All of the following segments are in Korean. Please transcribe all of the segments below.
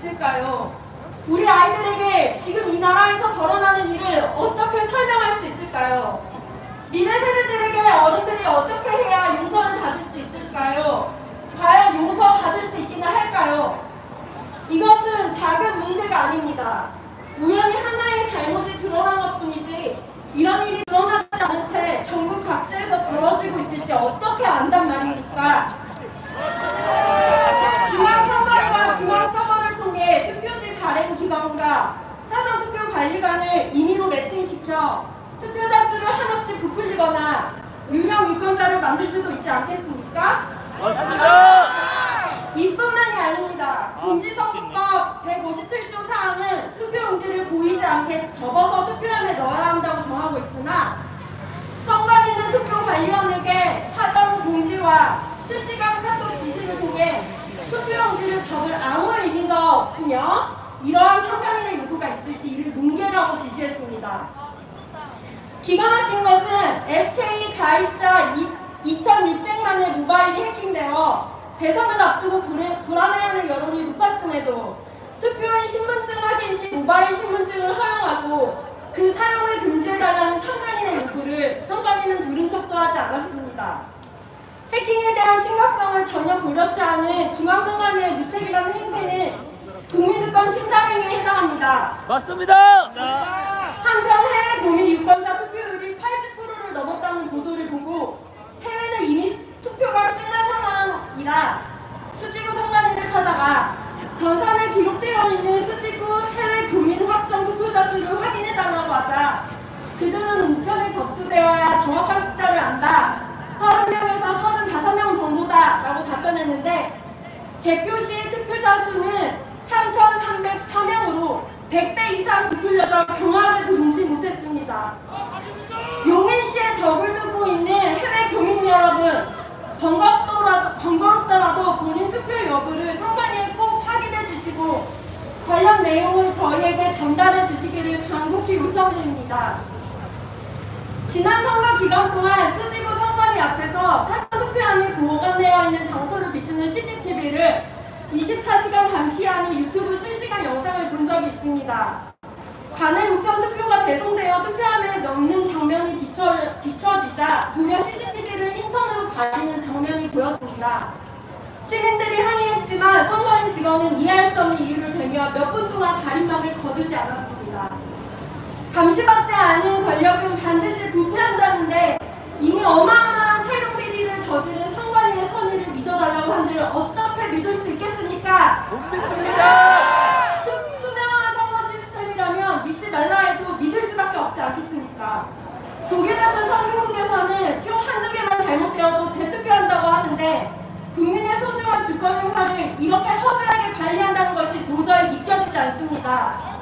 있을까요? 우리 아이들에게 지금 이 나라에서 벌어나는 일을 어떻게 설명할 수 있을까요? 미래 세대들에게 어른들이 어떻게 해야 용서를 받을 수 있을까요? 과연 용서받을 수 있기나 할까요? 이것은 작은 문제가 아닙니다. 우연히 하나의 잘못이 드러난 것뿐이지 이런 일이 드러나지 않은 채 전국 각지에서 벌어지고 있을지 어떻게 안단 말입니까? 중앙선관위가 중앙서버를 통해 투표지 발행 기관과 사전투표관리관을 임의로 매칭시켜 투표자 수를 한없이 부풀리거나 유명 유권자를 만들 수도 있지 않겠습니까? 맞습니다. 이뿐만이 아닙니다. 공직선거법 157조 사항은 투표용지를 보이지 않게 접어서 투표함에 넣어야 한다고 정하고 있으나 선관위는 투표관리원에게 사전 공지와 실시간 카톡 지시를 통해 투표용지를 접을 아무 의미가 없으며 이러한 참관인의 요구가 있을 시 이를 뭉개라고 지시했습니다. 기가 막힌 것은 SK 가입자 2,600만의 모바일이 해킹되어 대선을 앞두고 불안해하는 여론이 높았음에도 투표인 신분증 확인 시 모바일 신분증을 허용하고 그 사용을 금지해달라는 참관인의 요구를 선관위는 들은 척도 하지 않았습니다. 해킹에 대한 심각성을 전혀 고려치 않은 중앙선관위의 무책임한 행태는 국민주권 침탈행위에 해당합니다. 맞습니다. 한편 해외 국민 유권자 투표율이 80%를 넘었다는 보도를 보고 해외는 이미 투표가 끝난 상황이라 수지구 선관위를 찾아가 전산에 기록되어 있는 수지구 해외 교민 확정 투표자 수를 확인해달라고 하자 그들은 우편에 접수되어야 정확한 숫자를 안다. 30명에서 35명 정도다 라고 답변했는데 개표 시 투표자 수는 3,304명으로 100배 이상 부풀려져 경악을 금치 못했습니다. 용인시에 적을 두고 있는 해외 교민 여러분, 번거롭더라도 본인 투표 여부를 선관위에 꼭 확인해 주시고 관련 내용을 저희에게 전달해 주시기를 간곡히 요청드립니다. 지난 선거 기간 동안 수지구 선관위 앞에서 사전투표함이 보관되어 있는 장소를 비추는 CCTV를 24시간 감시하는 유튜브 실시간 영상을 본 적이 있습니다. 간의 우편 투표가 배송되어 투표함에 넣는 장면이 비춰지자 돌연 CCTV를 인천으로 가리는 장면이 보였습니다. 시민들이 항의했지만 선관위 직원은 이해할 수 없는 이유를 대며 몇 분 동안 가림막을 거두지 않았습니다. 감시받지 않은 권력은 반드시 부패한다는데 이미 어마어마한 채용 비리를 저지른 선관위의 선의를 믿어달라고 한들 어떻게 믿을 수 있겠습니까? 못 믿습니다. 투명한 선거 시스템이라면 믿지 말라 해도 믿을 수밖에 없지 않겠습니까? 독일 같은 선진국에서는 표 한두 개만 잘못되어도 재투표한다고 하는데 국민의 소중한 주권 행사를 이렇게 허술하게 관리한다는 것이 도저히 믿겨지지 않습니다.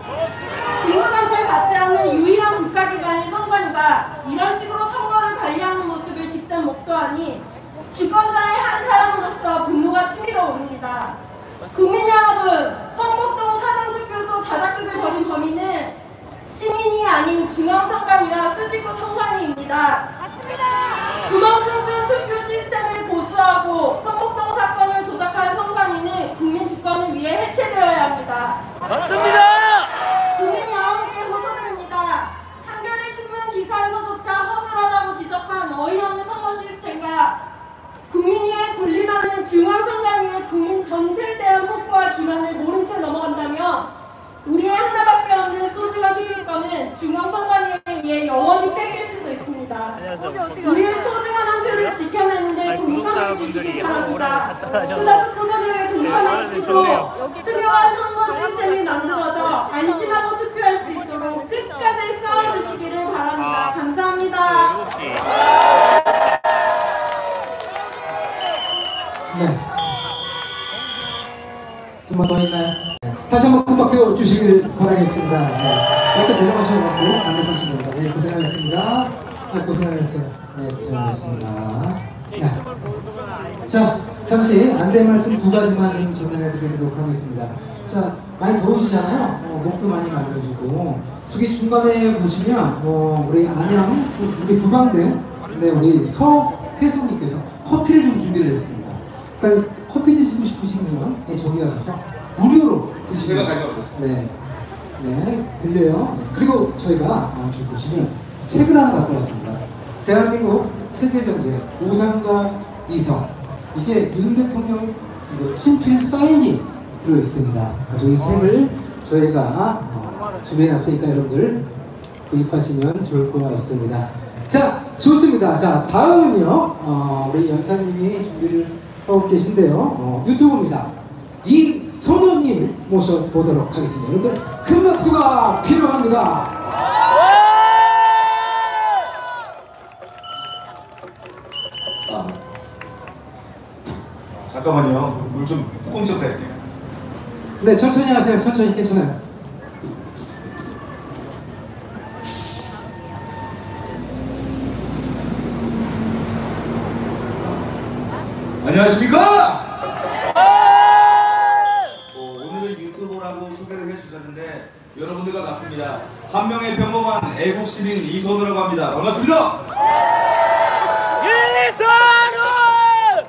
직무감찰 받지 않는 유일한 국가기관인 선관위가 이런 식으로 선거를 관리하는 모습을 직접 목도하니 주권자의 한 사람으로서 분노가 치밀어 오릅니다. 국민 여러분, 성북동 사전투표소 자작극을 벌인 범인은 시민이 아닌 중앙선관위와 수지구 선관위입니다. 맞습니다. 구멍순순 투표 시스템을 보수하고 성북동 사건을 조작한 선관위는 국민 주권을 위해 해체되어야 합니다. 맞습니다. 국민 여러분께 호소드립니다. 한겨레 신문 기사에서조차 허술하다고 지적한 어이없는 선거 시스템과 국민위에 군림하는 중앙선관위의 국민 전체에 대한 폭포와 기만을 모른 채 넘어간다면 우리의 하나밖에 없는 소중한 기득권은 중앙선관위에 의해 영원히 뺏길 수도 있습니다. 우리의 소중한 한 표를 지켜내는데 동참해 주시기 바랍니다. 수자투표 서명에 동참해 주시고 투명한 선거 시스템이 만들어져 안심하고 투표할 수 있도록 끝까지 싸워주시기를 바랍니다. 감사합니다. 네. 좀 더 있나요? 네. 다시 한번 큰 박수 주시길 바라겠습니다. 네. 이렇게 내려가셔서 반대하시면 됩니다. 네, 고생하셨습니다. 고생하셨어요. 네, 고생하셨습니다. 네. 자, 잠시 안내 말씀 두 가지만 좀 전달해 드리도록 하겠습니다. 자, 많이 더우시잖아요. 목도 많이 말려주고. 저기 중간에 보시면, 우리 안양, 우리 부방대, 네, 우리 서혜성님께서 커피를 좀 준비를 했습니다. 그러니까 커피 드시고 싶으시면 저기 가셔서 무료로 드시면 제가 가져가겠습니다. 네, 네 들려요. 네. 그리고 저희가 저기 보시면 책을 하나 갖고 왔습니다. 대한민국 체제 정책 5상과 2성 이게 윤 대통령 이거 친필 사인이 들어 있습니다. 저희 책을 저희가 준비해놨으니까 여러분들 구입하시면 좋을 것 같습니다. 자, 좋습니다. 자, 다음은요, 우리 연사님이 준비를 하고 계신데요. 유튜브입니다. 이선호님 모셔보도록 하겠습니다. 여러분들 큰 박수가 필요합니다. 잠깐만요. 물 좀 뚜껑 좀 댈게요. 네, 천천히 하세요. 천천히 괜찮아요. 안녕하십니까? 오늘은 유튜버라고 소개를 해주셨는데 여러분들과 같습니다. 한 명의 평범한 애국 시민 이선우라고 합니다. 반갑습니다. 이선우!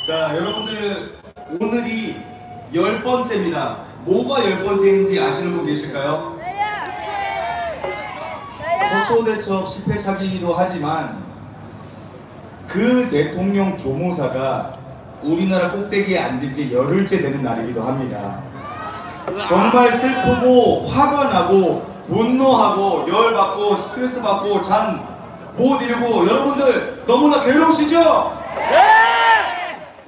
자, 여러분들 오늘이 10번째입니다. 뭐가 10번째인지 아시는 분 계실까요? 서초대첩 10회 차기도 하지만 그 대통령 조무사가 우리나라 꼭대기에 앉은 지 열흘째 되는 날이기도 합니다. 정말 슬프고 화가 나고 분노하고 열받고 스트레스 받고 잠 못 이루고 여러분들 너무나 괴로우시죠?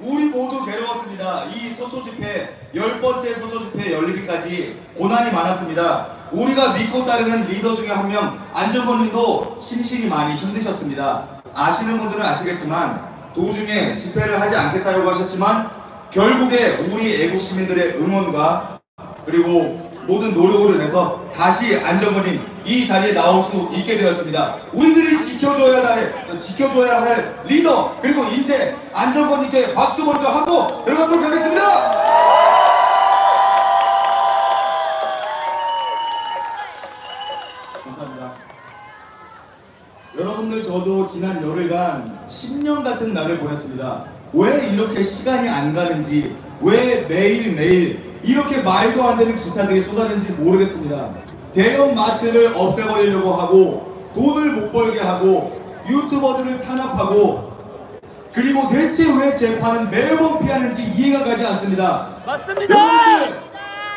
우리 모두 괴로웠습니다. 이 서초 집회 10번째 서초 집회 열리기까지 고난이 많았습니다. 우리가 믿고 따르는 리더 중에 한 명 안정권 님도 심신이 많이 힘드셨습니다. 아시는 분들은 아시겠지만 도중에 집회를 하지 않겠다고 하셨지만 결국에 우리 애국 시민들의 응원과 그리고 모든 노력으로 인해서 다시 안정권님 이 자리에 나올 수 있게 되었습니다. 우리들이 지켜줘야 할 리더 그리고 인재 안정권님께 박수 먼저 하고 들어가도록 하겠습니다. 감사합니다. 여러분들 저도 지난 열흘간 10년 같은 날을 보냈습니다. 왜 이렇게 시간이 안 가는지 왜 매일매일 이렇게 말도 안 되는 기사들이 쏟아지는지 모르겠습니다. 대형 마트를 없애버리려고 하고 돈을 못 벌게 하고 유튜버들을 탄압하고 그리고 대체 왜 재판은 매번 피하는지 이해가 가지 않습니다. 맞습니다! 여러분들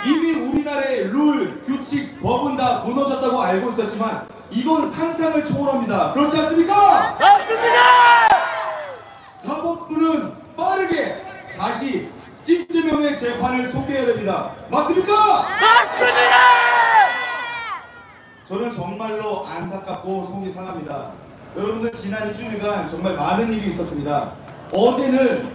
이미 우리나라의 룰, 규칙, 법은 다 무너졌다고 알고 있었지만 이건 상상을 초월합니다. 그렇지 않습니까? 맞습니다! 사법부는 빠르게 다시 찜찜형의 재판을 속개해야 됩니다. 맞습니까? 맞습니다! 저는 정말로 안타깝고 속이 상합니다. 여러분들 지난 일주일간 정말 많은 일이 있었습니다. 어제는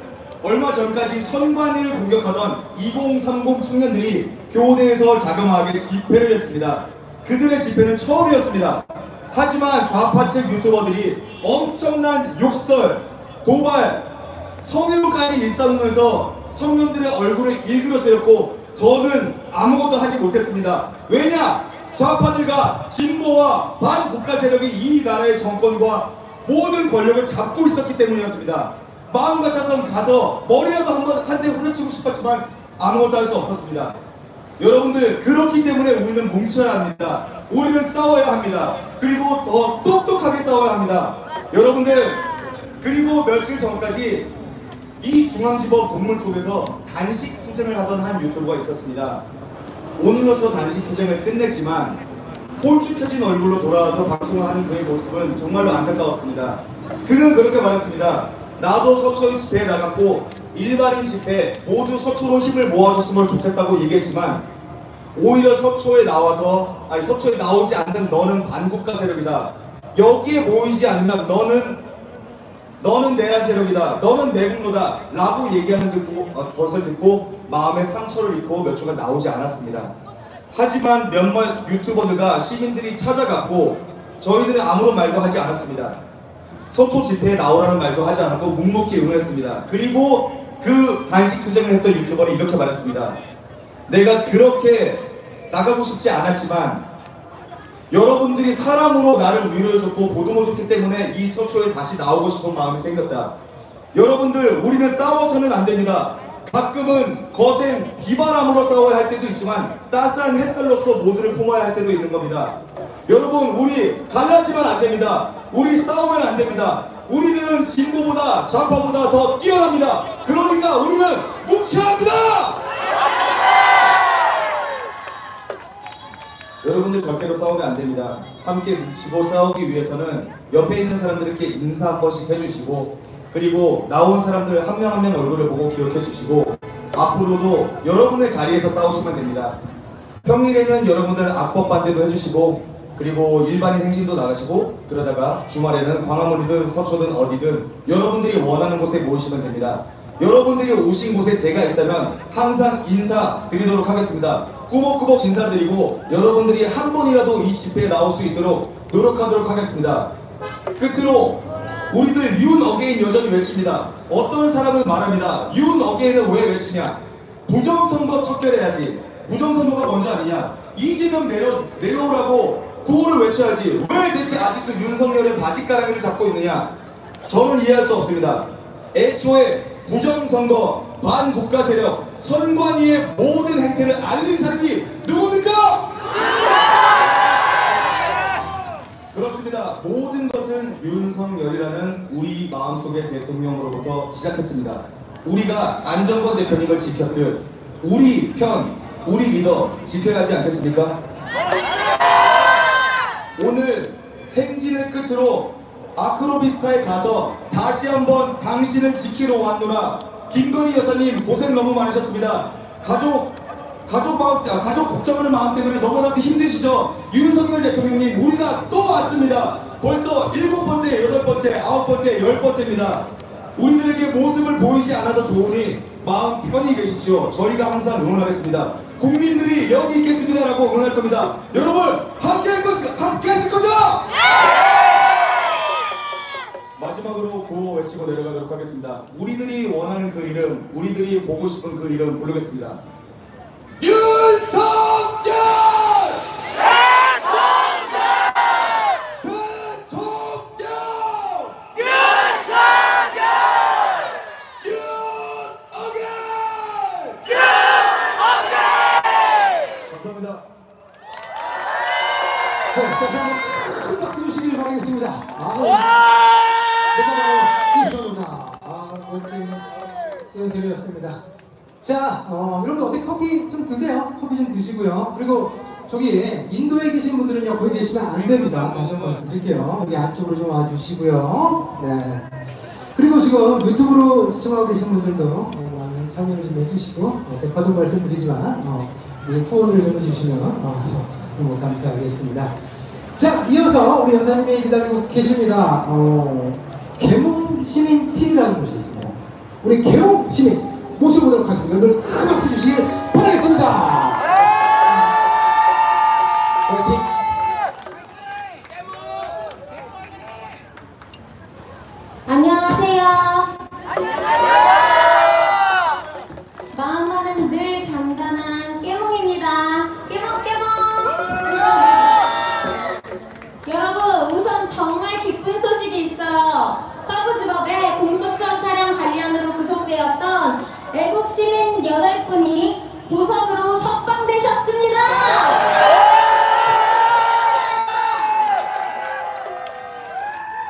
얼마 전까지 선관위를 공격하던 2030 청년들이 교내에서 자그마하게 집회를 했습니다. 그들의 집회는 처음이었습니다. 하지만 좌파 측 유튜버들이 엄청난 욕설, 도발, 성희롱까지 일삼으면서 청년들의 얼굴을 일그러뜨렸고 저는 아무것도 하지 못했습니다. 왜냐? 좌파들과 진보와 반국가 세력이 이 나라의 정권과 모든 권력을 잡고 있었기 때문이었습니다. 마음 같아선 가서 머리라도 한 대 후려치고 싶었지만 아무것도 할 수 없었습니다. 여러분들 그렇기 때문에 우리는 뭉쳐야 합니다. 우리는 싸워야 합니다. 그리고 더 똑똑하게 싸워야 합니다. 여러분들 그리고 며칠 전까지 이 중앙지법 동문 쪽에서 단식 투쟁을 하던 한 유튜버가 있었습니다. 오늘로서 단식 투쟁을 끝냈지만 홀쭉해진 얼굴로 돌아와서 방송을 하는 그의 모습은 정말로 안타까웠습니다. 그는 그렇게 말했습니다. 나도 서초의 집회에 나갔고 일반인 집회 모두 서초로 힘을 모아줬으면 좋겠다고 얘기했지만 오히려 서초에 나오지 않는 너는 반국가 세력이다. 여기에 모이지 않으면 너는 내란 세력이다. 너는 내국노다. 라고 얘기하는 것을 듣고 마음에 상처를 입고 몇 주간 나오지 않았습니다. 하지만 몇몇 유튜버들과 시민들이 찾아갔고 저희들은 아무런 말도 하지 않았습니다. 서초 집회에 나오라는 말도 하지 않았고 묵묵히 응원했습니다. 그리고 그 단식 투쟁을 했던 유튜버는 이렇게 말했습니다. 내가 그렇게 나가고 싶지 않았지만 여러분들이 사람으로 나를 위로해줬고 보듬어줬기 때문에 이 서초에 다시 나오고 싶은 마음이 생겼다. 여러분들 우리는 싸워서는 안 됩니다. 가끔은 거센 비바람으로 싸워야 할 때도 있지만 따스한 햇살로서 모두를 품어야 할 때도 있는 겁니다. 여러분, 우리 갈라지면 안 됩니다. 우리 싸우면 안 됩니다. 우리는 진보보다 좌파보다 더 뛰어납니다. 그러니까 우리는 뭉쳐야 합니다. 여러분들 절대로 싸우면 안 됩니다. 함께 뭉치고 싸우기 위해서는 옆에 있는 사람들께 인사 한 번씩 해주시고, 그리고 나온 사람들 한 명 한 명 얼굴을 보고 기억해 주시고, 앞으로도 여러분의 자리에서 싸우시면 됩니다. 평일에는 여러분들 악법 반대도 해주시고, 그리고 일반인 행진도 나가시고, 그러다가 주말에는 광화문이든 서초든 어디든 여러분들이 원하는 곳에 모이시면 됩니다. 여러분들이 오신 곳에 제가 있다면 항상 인사드리도록 하겠습니다. 꾸벅꾸벅 인사드리고 여러분들이 한 번이라도 이 집회에 나올 수 있도록 노력하도록 하겠습니다. 끝으로 우리들 윤 어게인 여전히 외칩니다. 어떤 사람은 말합니다. 윤 어게인은 왜 외치냐? 부정선거 척결해야지. 부정선거가 뭔지 아느냐? 이재명 내려오라고 구호를 외쳐야지. 왜 대체 아직도 윤석열의 바지가랑이를 잡고 있느냐? 저는 이해할 수 없습니다. 애초에 부정선거, 반국가 세력, 선관위의 모든 행태를 알린 사람이 누굽니까? 그렇습니다. 모든 것은 윤석열이라는 우리 마음속의 대통령으로부터 시작했습니다. 우리가 안정권 대표님을 지켰듯 우리 편, 우리 리더 지켜야 하지 않겠습니까? 오늘 행진을 끝으로 아크로비스타에 가서 다시 한번 당신을 지키러 왔노라. 김건희 여사님 고생 너무 많으셨습니다. 가족 걱정하는 마음 때문에 너무나도 힘드시죠? 윤석열 대통령님, 우리가 또 왔습니다. 벌써 7번째, 8번째, 9번째, 10번째입니다. 우리들에게 모습을 보이지 않아도 좋으니 마음 편히 계십시오. 저희가 항상 응원하겠습니다. 국민들이 여기 있겠습니다라고 응원할 겁니다. 여러분, 함께 하실 거죠? 마지막으로 구호 외치고 내려가도록 하겠습니다. 우리들이 원하는 그 이름, 우리들이 보고 싶은 그 이름 부르겠습니다. 윤석열! 대통령! 윤석열! 윤어게인! 윤어게인! 감사합니다. 자, 다시 한번 큰 박수 주시길 바라겠습니다. 내가 있어보다. 멋진 연설이었습니다. 자, 여러분들 어떻게 커피 좀 드세요. 커피 좀 드시고요. 그리고 저기 인도에 계신 분들은요, 거기 계시면 안 됩니다. 다시 한번 드릴게요. 여기 안쪽으로 좀 와주시고요. 네. 그리고 지금 유튜브로 시청하고 계신 분들도 많은 참여를 좀 해주시고, 제가 거듭 말씀드리지만 후원을 좀 해주시면 너무 감사하겠습니다. 자, 이어서 우리 연사님이 기다리고 계십니다. 계몽시민TV라는 곳이 있습니다. 우리 계몽시민 모셔보도록 하겠습니다. 여러분들 큰 박수 주시길 바라겠습니다. 화이팅! 안녕하세요. 마음만은 늘 단단한 깨몽입니다. 깨몽깨몽. 여러분, 우선 정말 기쁜 소식이 있어요. 서부지법에 공소권 촬영 관련으로 구속되었던 애국 시민 8분이 보석으로 석방되셨습니다.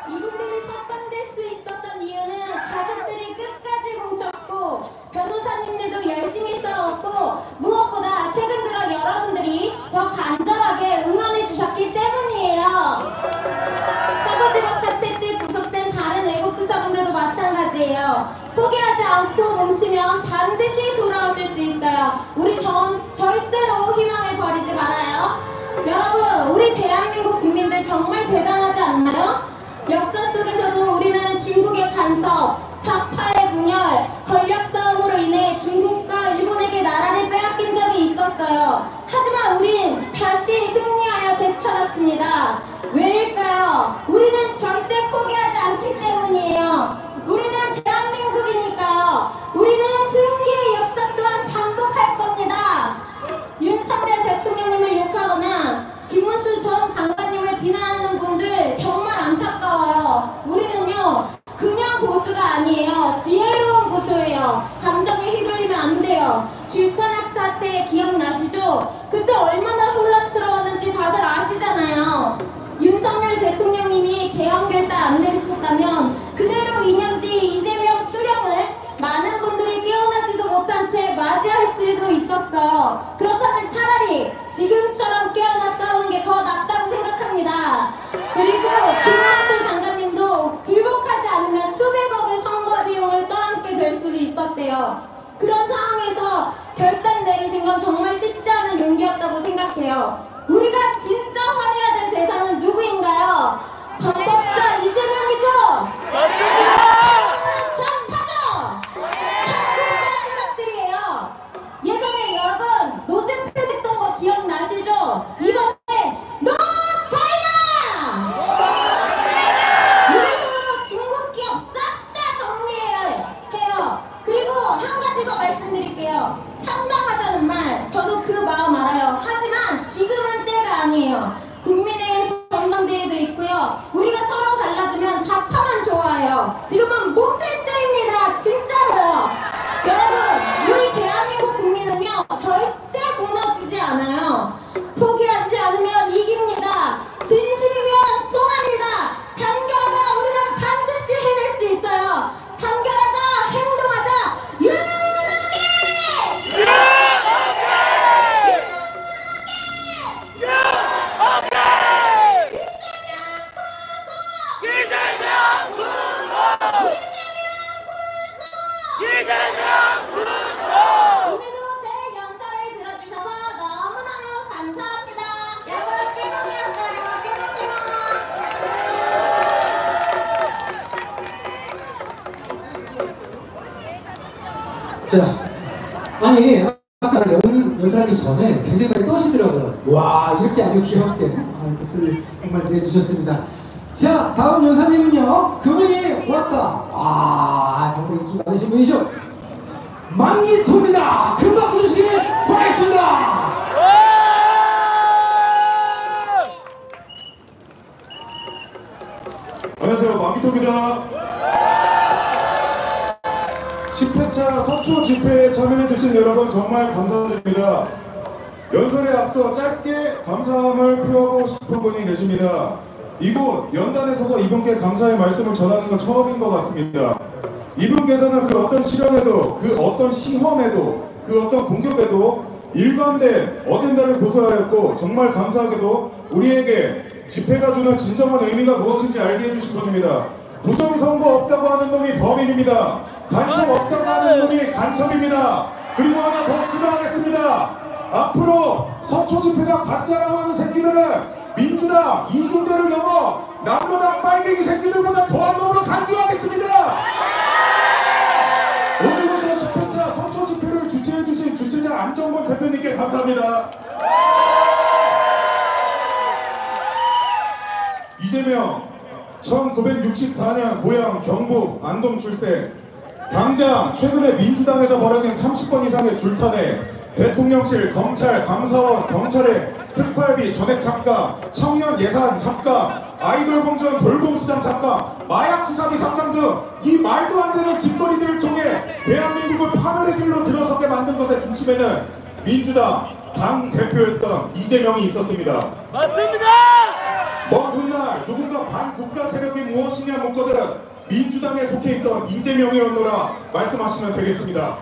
이분들이 석방될 수 있었던 이유는 가족들이 끝까지 뭉쳤고 변호사님들도 열심히 싸웠고 무엇보다 최근 들어 여러분들이 더 간절하게 응원해 주셨기 때문이에요. 서부지법 사태 때 구속된 다른 애국투사분들도 마찬가지예요. 포기하지 않고 뭉치면 반드시 돌아오실 수 있어요. 우리 절대로 희망을 버리지 말아요. 여러분, 우리 대한민국 국민들 정말 대단하지 않나요? 역사 속에서도 우리는 중국의 간섭, 좌파의 분열, 권력 싸움으로 인해 중국과 일본에게 나라를 빼앗긴 적이 있었어요. 하지만 우린 다시 승리하여 되찾았습니다. 왜일까요? 우리는 절대 포기하지 않기 때문이에요. 우리는 대한민국이니까요. 우리는 승리의 역사 또한 반복할 겁니다. 윤석열 대통령님을 욕하거나 김문수 전 장관님을 비난하는 분들 정말 안타까워요. 우리는요, 그냥 보수가 아니에요. 지혜로운 보수예요. 감정에 휘둘리면 있어요. 그렇다면 차라리 지금처럼 깨어나 싸우는 게 더 낫다고 생각합니다. 그리고 김만수 장관님도 불복하지 않으면 수백억의 선거 비용을 떠안게 될 수도 있었대요. 그런 상황에서 결단 내리신 건 정말 쉽지 않은 용기였다고 생각해요. 우리가 진짜 화내야 될 대상은 누구인가요? 범법자 이재명이죠? 참파죠? 판국자 세력들이에요. 예전에 여러분 노제트 했던 거 기억나시죠? 이번에 노 차이나! 우리 손으로 중국 기업 싹 다 정리해야 해요. 그리고 한 가지 더 말씀드릴게요. 창당하자는 말 저도 그 마음 알아요. 하지만 지금은 때가 아니에요. 국민의힘 전당대회도 있고요. 우리가 서로 갈라지면 좌파만 좋아해요. 지금은 뭉칠 때입니다. 진짜로요. 여러분, 우리 대한민국 국민은요 절대 무너지지 않아요. 포기하지 않으면 이깁니다. 진심이면 통합니다. 단결하자. 우리는 반드시 해낼 수 있어요. 단결하자. 행동하자. 유나게! 오늘도 제 연설을 들어주셔서 너무너무 감사합니다. 여러분 깨몽이었어요. 깨몽깨몽. 자, 아니 아까 연설하기 전에 굉장히 많이 떠시더라고요. 와, 이렇게 아주 귀엽게 목소리를 정말 내주셨습니다. 자, 다음 연사님은요, 그분이 왔다. 아, 정말 인기 많으신 분이죠. 망리토입니다. 큰 박수 주시길 바라겠습니다. 안녕하세요, 망기토입니다. 10회차 서초 집회에 참여해주신 여러분 정말 감사드립니다. 연설에 앞서 짧게 감사함을 표하고 싶은 분이 계십니다. 이곳 연단에 서서 이분께 감사의 말씀을 전하는 건 처음인 것 같습니다. 이분께서는 그 어떤 시련에도, 그 어떤 시험에도, 그 어떤 공격에도 일관된 어젠다를 고수하였고, 정말 감사하게도 우리에게 집회가 주는 진정한 의미가 무엇인지 알게 해주신 분입니다. 부정선거 없다고 하는 놈이 범인입니다. 간첩 없다고 하는 놈이 간첩입니다. 그리고 하나 더 추가하겠습니다. 앞으로 서초 집회가 가짜라고 하는 새끼들은 민주당 이중대를 넘어 남로당 빨갱이 새끼들보다 더한 놈으로 간주하겠습니다. 오늘부터 10회차 서초 집회를 주최해주신 주최자 안정권 대표님께 감사합니다. 이재명 1964년 고향 경북 안동 출생. 당장 최근에 민주당에서 벌어진 30번 이상의 줄타내, 대통령실, 검찰, 감사원, 경찰의 특활비 전액 삭감, 청년 예산 삭감, 아이돌 공전 돌봄수당 삭감, 마약 수사비 삭감 등 이 말도 안 되는 짓거리들을 통해 대한민국을 파멸의 길로 들어서게 만든 것의 중심에는 민주당 당 대표였던 이재명이 있었습니다. 맞습니다! 먼 훗날 누군가 반국가 세력이 무엇이냐 묻거든 민주당에 속해 있던 이재명이었노라 말씀하시면 되겠습니다.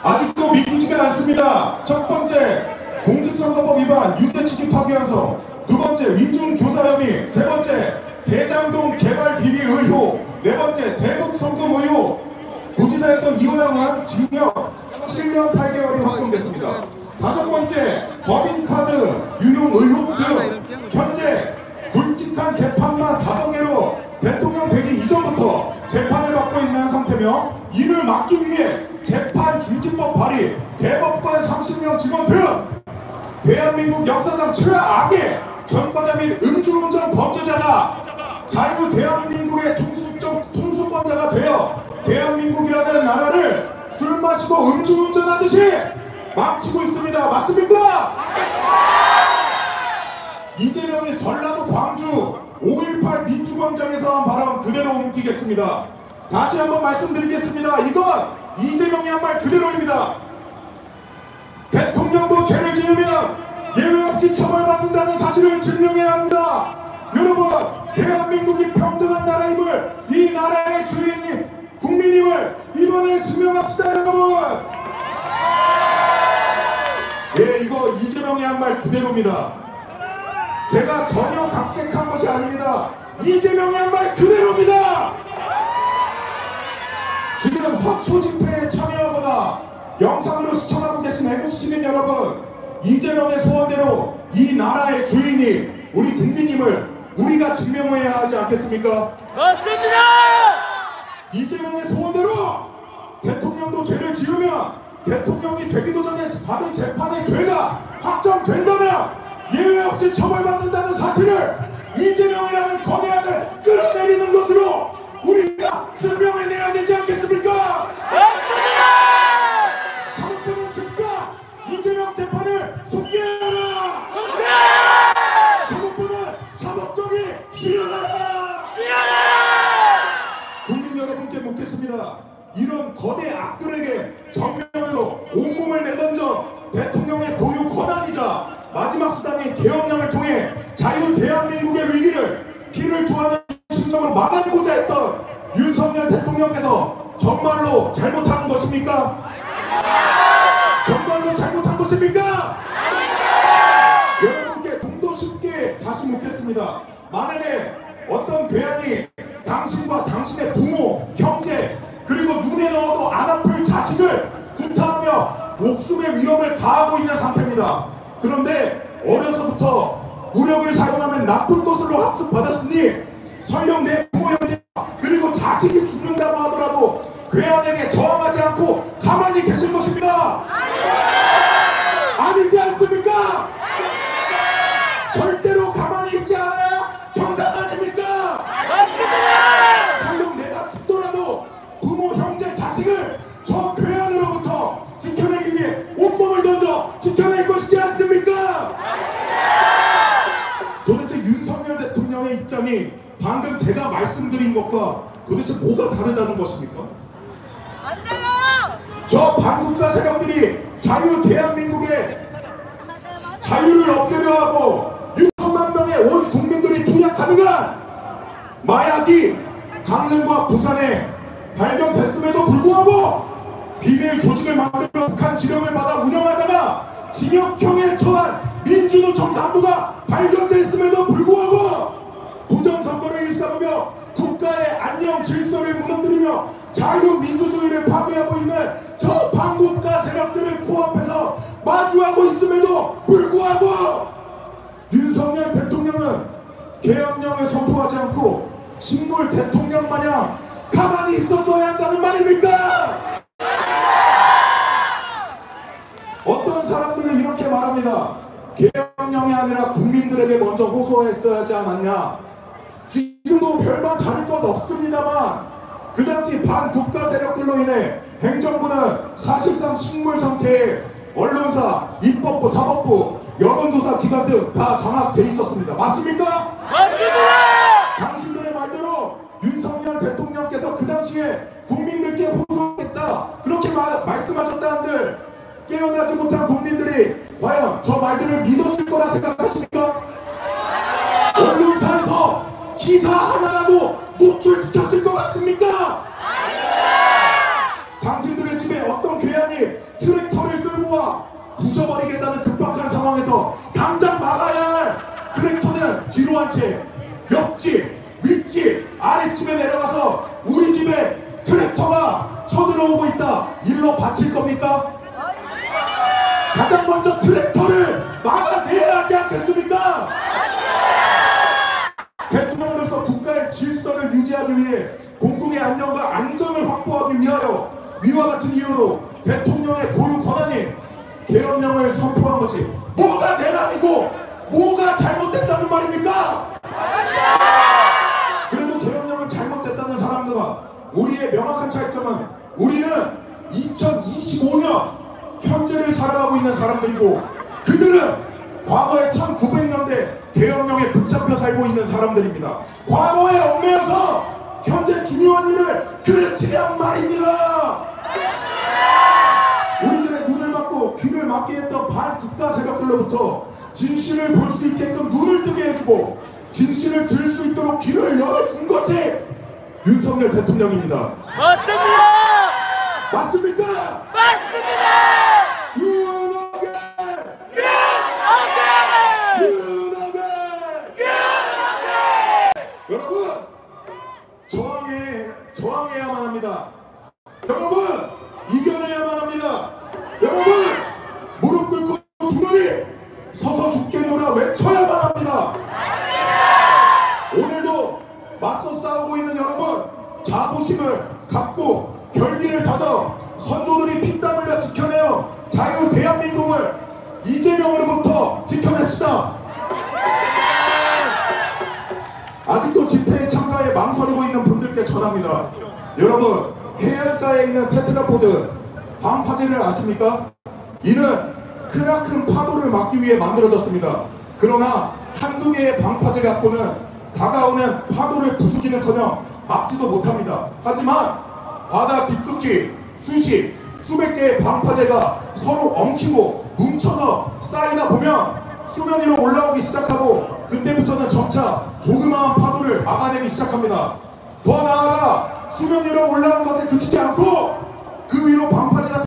아직도 믿기지가 않습니다. 첫 번째, 공직선거법 위반 유죄 취지 파기환송. 두 번째, 위중 교사 혐의. 세 번째, 대장동 개발 비리 의혹. 네 번째, 대북 송금 의혹. 부지사였던 이호영은 징역 7년 8개월이 확정됐습니다. 다섯 번째, 법인카드 유용 의혹 등 현재 굵직한 재판만 5개로 대통령 되기 이전부터 재판을 받고 있는 상태며, 이를 막기 위해 재판 중지법 발의, 대법관 30년 직원 등 대한민국 역사상 최악의 전과자 및 음주운전 범죄자가 자유 대한민국의 통수권자가 되어 대한민국이라는 나라를 술 마시고 음주운전하듯이 망치고 있습니다. 맞습니까? 이재명이 전라도 광주 5.18 민주광장에서 한 발언 그대로 옮기겠습니다. 다시 한번 말씀드리겠습니다. 이건 이재명이 한 말 그대로입니다. 대통령도 죄를 지으면 예외 없이 처벌받는다는 사실을 증명해야 합니다. 여러분, 대한민국이 평등한 나라임을, 이 나라의 주인님 국민임을 이번에 증명합시다. 여러분. 예, 이거 이재명이 한 말 그대로입니다. 제가 전혀 각색한 것이 아닙니다. 이재명이 한 말 그대로입니다. 지금 서초 집회에 참여하거나 영상으로 시청하고 계신 애국 시민 여러분, 이재명의 소원대로 이 나라의 주인이 우리 국민임을 우리가 증명해야 하지 않겠습니까? 맞습니다! 이재명의 소원대로 대통령도 죄를 지으면 대통령이 되기도 전에 받은 재판의 죄가 확정된다면 예외 없이 처벌받는다는 사실을 이재명이라는 거대학을 끌어내리는 것으로 우리가 증명해내야 되지 않겠습니까? 맞습니다! 사법부는 즉각 이재명 재판을 속개하라! 사법부는 사법정의 실현하라! 국민 여러분께 묻겠습니다. 이런 거대 악들에게 정면으로 온몸을 내던져 대통령의 고유 권한이자 마지막 수단인 계엄령을 통해 자유 대한민국의 위기를 피를 토하는 심정으로 막아내고자 했던 윤석열 대통령께서 정말로 잘못한 것입니까? 정말로 잘못한 것입니까? 여러분께 좀 더 쉽게 다시 묻겠습니다. 만약에 어떤 괴한이 당신과 당신의 부모, 형제, 그리고 눈에 넣어도 안 아플 자식을 구타하며 목숨의 위협을 가하고 있는 상태입니다. 그런데 어려서부터 무력을 사용하면 나쁜 것으로 학습받았으니 설령 내 부모, 형제, 그리고 자식이 죽는다고 하더라도 괴한에게 저항하지 않고 가만히 계실 것입니다. 아니지 않습니까? 절대로 가만히 있지 않아야 정상 아닙니까? 설령 내가 죽더라도 부모, 형제, 자식을 저 괴한으로부터 지켜내기 위해 온몸을 던져 지켜낼 것이지 않습니까? 도대체 윤석열 대통령의 입장이 방금 제가 말씀드린 것과 도대체 뭐가 다르다는 것입니까? 안 돼요! 저 반국가 세력들이 자유 대한민국의 자유를 없애려 하고 6천만 명의 온 국민들이 투약하는 한 마약이 강릉과 부산에 발견됐음에도 불구하고 비밀 조직을 만들어 북한 지령을 받아 운영하다가 징역형에 처한 민주노총 간부가 발견됐음에도 불구하고 부정선거를 일삼으며 국가의 안녕 질서를 무너뜨리며 자유민주주의를 파괴하고 있는 저 반국가 세력들을 코앞에서 마주하고 있음에도 불구하고 윤석열 대통령은 계엄령을 선포하지 않고 식물 대통령 마냥 가만히 있었어야 한다는 말입니까? 어떤 사람들은 이렇게 말합니다. 계엄령이 아니라 국민들에게 먼저 호소했어야 하지 않았냐. 지금도 별반 다를 것 없습니다만 그 당시 반국가 세력들로 인해 행정부는 사실상 식물 상태에 언론사, 입법부, 사법부, 여론조사 기관 등 다 장악돼 있었습니다. 맞습니까? 맞습니다! 당신들의 말대로 윤석열 대통령께서 그 당시에 국민들께 호소했다 그렇게 말씀하셨다는들 깨어나지 못한 국민들이 과연 저 말들을 믿었을 거라 생각하십니까? 언론사에서 기사 하나라도 노출시켰을 것 같습니까? 당신들의 집에 어떤 괴한이 트랙터를 끌고 와 부셔버리겠다는 급박한 상황에서 당장 막아야 할 트랙터는 뒤로 한 채 옆집, 윗집, 아랫집에 내려가서 우리 집에 트랙터가 쳐들어오고 있다 일러 바칠 겁니까? 가장 먼저 트랙터를 막아내야 하지 않겠습니까? 대통령으로서 국가의 질서를 유지하기 위해 공공의 안녕과 안전을 확보하기 위하여 위와 같은 이유로 대통령의 고유 권한이 계엄령을 선포한 것이 뭐가 대란이고 뭐가 잘못됐다는 말입니까? 그래도 계엄령은 잘못됐다는 사람들과 우리의 명확한 차이점은 우리는 2025년 현재를 살아가고 있는 사람들이고 그들은 과거의 1900년대 계엄령에 붙잡혀 살고 있는 사람들입니다. 과거에 얽매여서 현재 중요한 일을 그르치란 말입니다. 우리들의 눈을 막고 귀를 막게 했던 반국가 세력들로부터 진실을 볼 수 있게끔 눈을 뜨게 해주고 진실을 들을 수 있도록 귀를 열어준 것이 윤석열 대통령입니다. 맞습니다! 맞습니까? 맞습니다! 유은옥의 악령으로부터 지켜냅시다. 아직도 집회에 참가에 망설이고 있는 분들께 전합니다. 여러분, 해안가에 있는 테트라포드 방파제를 아십니까? 이는 크나큰 파도를 막기 위해 만들어졌습니다. 그러나 한두 개의 방파제 갖고는 다가오는 파도를 부수기는커녕 막지도 못합니다. 하지만 바다 깊숙이 수백 개의 방파제가 서로 엉키고 뭉쳐서 쌓이다 보면 수면 위로 올라오기 시작하고 그때부터는 점차 조그마한 파도를 막아내기 시작합니다. 더 나아가 수면 위로 올라온 것에 그치지 않고 그 위로 방파제가